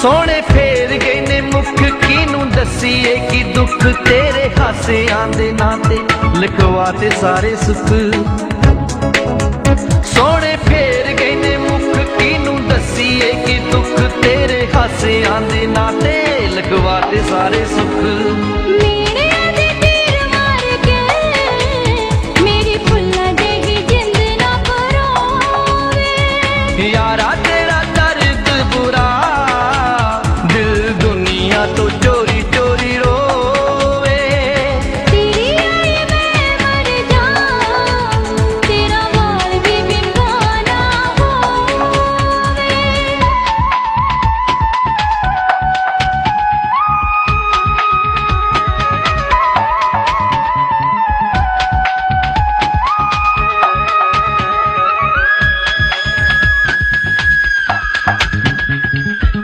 सोने फेर गए ने मुख किनू दसीए कि दुख तेरे हासियां दे नाते लिखवाते सारे सुख। सोने फेर गए ने मुख किनू दसीए कि दुख तेरे हासियां दे नाते लिखवाते सारे सुख। यारा तेरा दर्द बुरा दिल दुनिया तो चोरी चोरी रोवे। तेरी आई मैं मर जाऊं तेरा वाल भी बिंगाना होवे।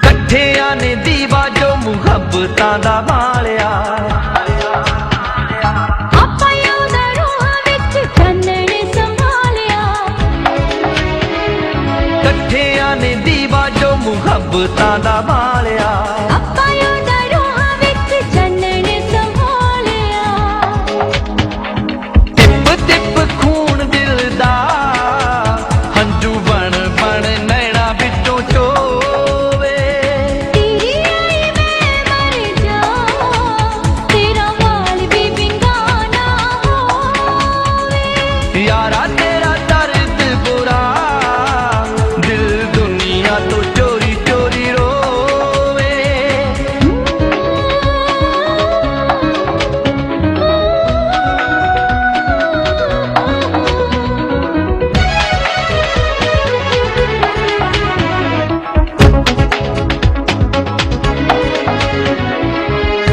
कट्ठियां ने दीवा जो मुहब्बतां दा बालिया। आपां ओहदा रूहां विच चानण संभालिया। कट्ठियां ने दीवा जो मुहब्बतां दा बालिया। आपां ओहदा रूहां विच चानण संभालिया। टिप टिप खून दिल दा हंजू बन बन नैना विचों चोवे। तेरी आई मैं मर जाऊं तेरा वाल भी बिंगाना होवे। यारा तेरा दर्द बुरा दिल दुनिया तो चोरी चोरी रोवे।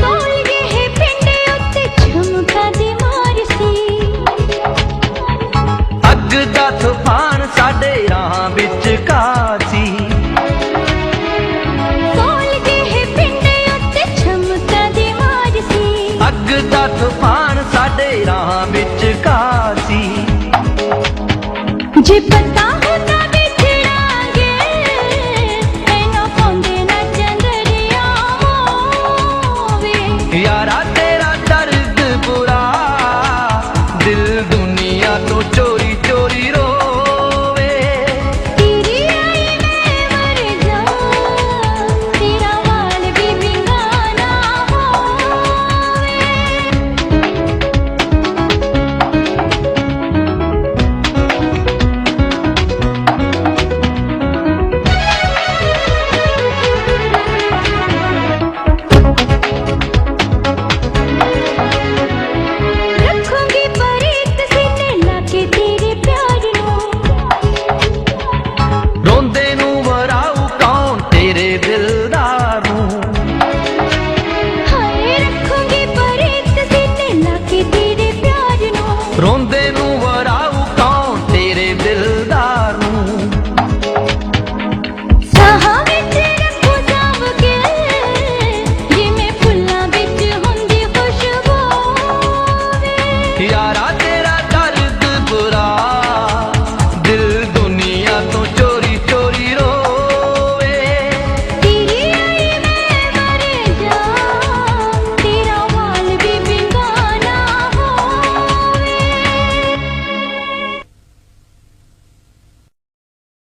सोल गए पिंड उत्ते झुमका दी मार सी। अग दा तूफान साडे राह विच कासी। सोल गए पिंड उत्ते झुमका दी मार सी। अग दा तूफान साडे राह विच कासी। जे